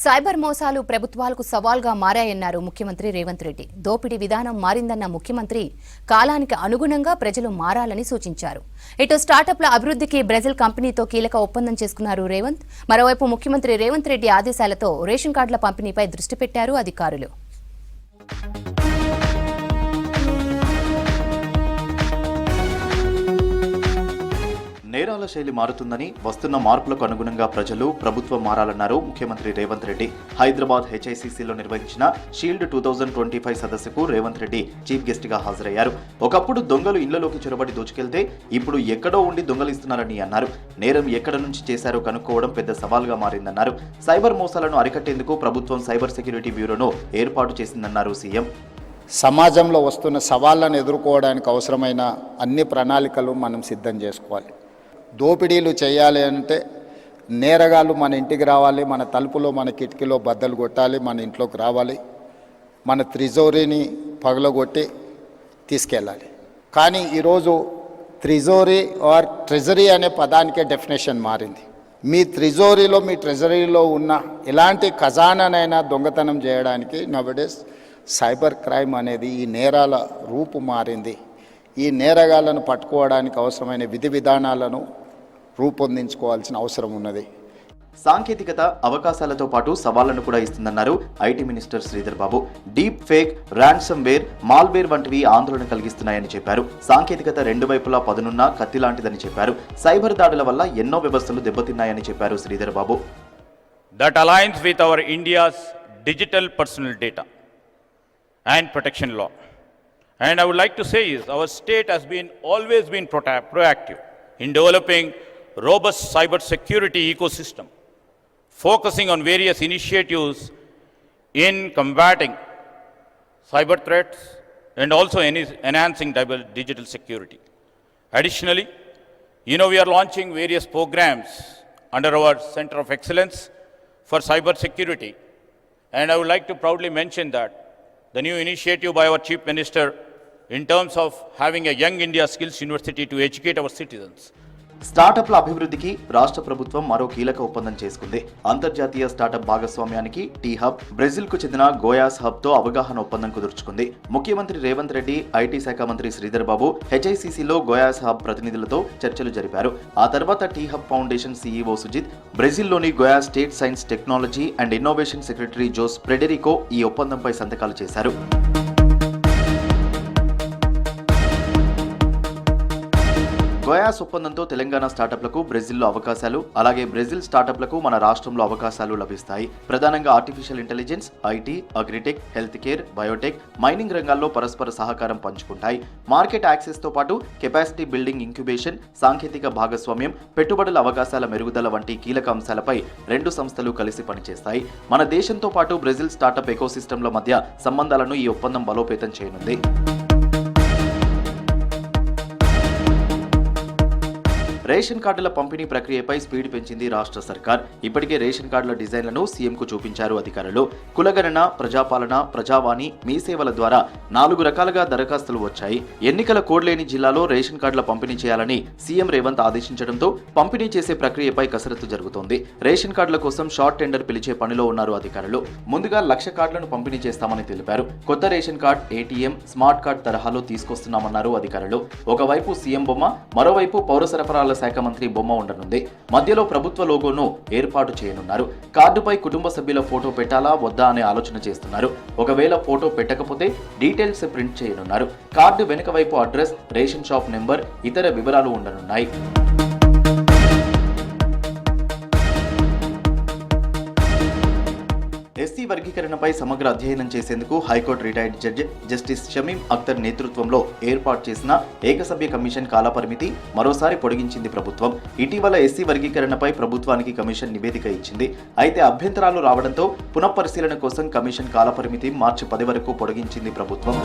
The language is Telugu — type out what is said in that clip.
సైబర్ మోసాలు ప్రభుత్వాలకు సవాల్గా మారాయన్నారు ముఖ్యమంత్రి రేవంత్ రెడ్డి. దోపిడీ విధానం మారిందన్న ముఖ్యమంత్రి కాలానికి అనుగుణంగా ప్రజలు మారాలని సూచించారు. ఇటు స్టార్టప్ల అభివృద్ధికి బ్రెజిల్ కంపెనీతో కీలక ఒప్పందం చేసుకున్నారు రేవంత్. మరోవైపు ముఖ్యమంత్రి రేవంత్ రెడ్డి ఆదేశాలతో రేషన్ కార్డుల పంపిణీపై దృష్టి పెట్టారు అధికారులు. నేరాల శైలి మారుతుందని, వస్తున్న మార్పులకు అనుగుణంగా ప్రజలు, ప్రభుత్వం మారాలన్నారు ముఖ్యమంత్రి రేవంత్ రెడ్డి. హైదరాబాద్ హెచ్ఐసిసిలో నిర్వహించిన షీల్డ్ 2025 సదస్సుకు రేవంత్ రెడ్డి చీఫ్ గెస్ట్ గా హాజరయ్యారు. ఒకప్పుడు దొంగలు ఇళ్లలోకి చొరబడి దోచుకెళ్తే ఇప్పుడు ఎక్కడో ఉండి దొంగలిస్తున్నారని అన్నారు. నేరం ఎక్కడ నుంచి చేశారో కనుక్కోవడం పెద్ద సవాల్గా మారిందన్నారు. సైబర్ మోసాలను అరికట్టేందుకు ప్రభుత్వం సైబర్ సెక్యూరిటీ బ్యూరోను ఏర్పాటు చేసిందన్నారు సీఎం. సమాజంలో వస్తున్న సవాళ్లను ఎదుర్కోవడానికి అవసరమైన అన్ని ప్రణాళికలు మనం సిద్ధం చేసుకోవాలి. దోపిడీలు చేయాలి అంటే నేరగాళ్ళు మన ఇంటికి రావాలి, మన తలుపులో మన కిటికీలో బద్దలు కొట్టాలి, మన ఇంట్లోకి రావాలి, మన త్రిజోరీని పగలగొట్టి తీసుకెళ్ళాలి. కానీ ఈరోజు త్రిజోరీ ఆర్ ట్రెజరీ అనే పదానికే డెఫినేషన్ మారింది. మీ త్రిజోరీలో, మీ ట్రెజరీలో ఉన్న ఎలాంటి ఖజానానైనా దొంగతనం చేయడానికి నవడేస్ సైబర్ క్రైమ్ అనేది ఈ నేరాల రూపు మారింది. ఈ నేరగాళ్లను పట్టుకోవడానికి అవసరమైన విధి విధానాలను రూపొందించుకోవాల్సిన అవసరం ఉన్నది. సాంకేతికత అవకాశాలతో పాటు సవాళ్లను కూడా ఇస్తుందన్నారు IT minister Sridhar Babu. Deep fake, ransomware, malware వంటివి ఆందోళన కలిగిస్తున్నాయని చెప్పారు. సాంకేతికత రెండు వైపులా పదునున్న కత్తి లాంటిదని చెప్పారు. సైబర్ దాడుల వల్ల ఎన్నో వ్యవస్థలు దెబ్బతిన్నాయని చెప్పారు Sridhar Babu. That aligns with our India's digital personal data and protection law. And I would like to say is our state has always been proactive in developing robust cyber security ecosystem, focusing on various initiatives in combating cyber threats and also enhancing digital security. Additionally, we are launching various programs under our Center of Excellence for Cyber Security. And I would like to proudly mention that the new initiative by our Chief Minister in terms of having a Young India Skills University to educate our citizens. స్టార్టప్ల అభివృద్ధికి రాష్ట్ర ప్రభుత్వం మరో కీలక ఒప్పందం చేసుకుంది. అంతర్జాతీయ స్టార్టప్ భాగస్వామ్యానికి టీ హబ్, బ్రెజిల్కు చెందిన గోయాస్ హబ్తో అవగాహన ఒప్పందం కుదుర్చుకుంది. ముఖ్యమంత్రి రేవంత్ రెడ్డి, ఐటీ శాఖ మంత్రి శ్రీధర్ బాబు హెచ్ఐసిసిలో గోయాస్ హబ్ ప్రతినిధులతో చర్చలు జరిపారు. ఆ తర్వాత T Hub foundation CEO Sujith, బ్రెజిల్లోని Goias state science technology and innovation secretary Jose Frederico ఈ ఒప్పందంపై సంతకాలు చేశారు. గోయాస్ ఒప్పందంతో తెలంగాణ స్టార్టప్లకు బ్రెజిల్లో అవకాశాలు, అలాగే బ్రెజిల్ స్టార్టప్లకు మన రాష్ట్రంలో అవకాశాలు లభిస్తాయి. ప్రధానంగా artificial intelligence, IT, agritech, health care, Biotech, mining రంగాల్లో పరస్పర సహకారం పంచుకుంటాయి. మార్కెట్ యాక్సెస్ తో పాటు కెపాసిటీ బిల్డింగ్, ఇంక్యుబేషన్, సాంకేతిక భాగస్వామ్యం, పెట్టుబడుల అవకాశాల మెరుగుదల వంటి కీలక అంశాలపై రెండు సంస్థలు కలిసి పనిచేస్తాయి. మన దేశంతో పాటు బ్రెజిల్ స్టార్టప్ ఎకోసిస్టమ్ల మధ్య సంబంధాలను ఈ ఒప్పందం బలోపేతం చేయనుంది. రేషన్ కార్డుల పంపిణీ ప్రక్రియపై స్పీడ్ పెంచింది రాష్ట్ర సర్కార్. ఇప్పటికే రేషన్ కార్డుల డిజైన్లను సీఎంకు చూపించారు అధికారులు. కులగణన, ప్రజాపాలన, ప్రజావాణి, మీ సేవల ద్వారా 4 రకాలుగా దరఖాస్తులు వచ్చాయి. ఎన్నికల కోడ్ లేని జిల్లాలో రేషన్ కార్డుల పంపిణీ చేయాలని సీఎం రేవంత్ ఆదేశించడంతో పంపిణీ చేసే ప్రక్రియపై కసరత్తు జరుగుతోంది. రేషన్ కార్డుల కోసం షార్ట్ టెండర్ పిలిచే పనిలో ఉన్నారు అధికారులు. ముందుగా 1,00,000 కార్డులను పంపిణీ చేస్తామని తెలిపారు. కొత్త ration card, ATM, smart card తరహాలో తీసుకొస్తున్నామన్నారు అధికారులు. ఒకవైపు సీఎం బొమ్మ, మరోవైపు పౌర సరఫరాల శాఖ మంత్రి బొమ్మ ఉండనుంది. మధ్యలో ప్రభుత్వ లోగోను ఏర్పాటు చేయనున్నారు. కార్డుపై కుటుంబ సభ్యుల ఫోటో పెట్టాలా వద్దా అనే ఆలోచన చేస్తున్నారు. ఒకవేళ ఫోటో పెట్టకపోతే డీటెయిల్స్ ప్రింట్ చేయనున్నారు. కార్డు వెనుక వైపు అడ్రస్, రేషన్ షాప్ నెంబర్, ఇతర వివరాలు ఉండనున్నాయి. ఎస్సీ వర్గీకరణపై సమగ్ర అధ్యయనం చేసేందుకు high court retired judge justice Shamim Akhtar నేతృత్వంలో ఏర్పాటు చేసిన ఏకసభ్య కమిషన్ కాలపరిమితి మరోసారి పొడిగించింది ప్రభుత్వం. ఇటీవల ఎస్సీ వర్గీకరణపై ప్రభుత్వానికి కమిషన్ నివేదిక ఇచ్చింది. అయితే అభ్యంతరాలు రావడంతో పునఃపరిశీలన కోసం కమిషన్ కాలపరిమితి మార్చి 10 వరకు పొడిగించింది ప్రభుత్వం.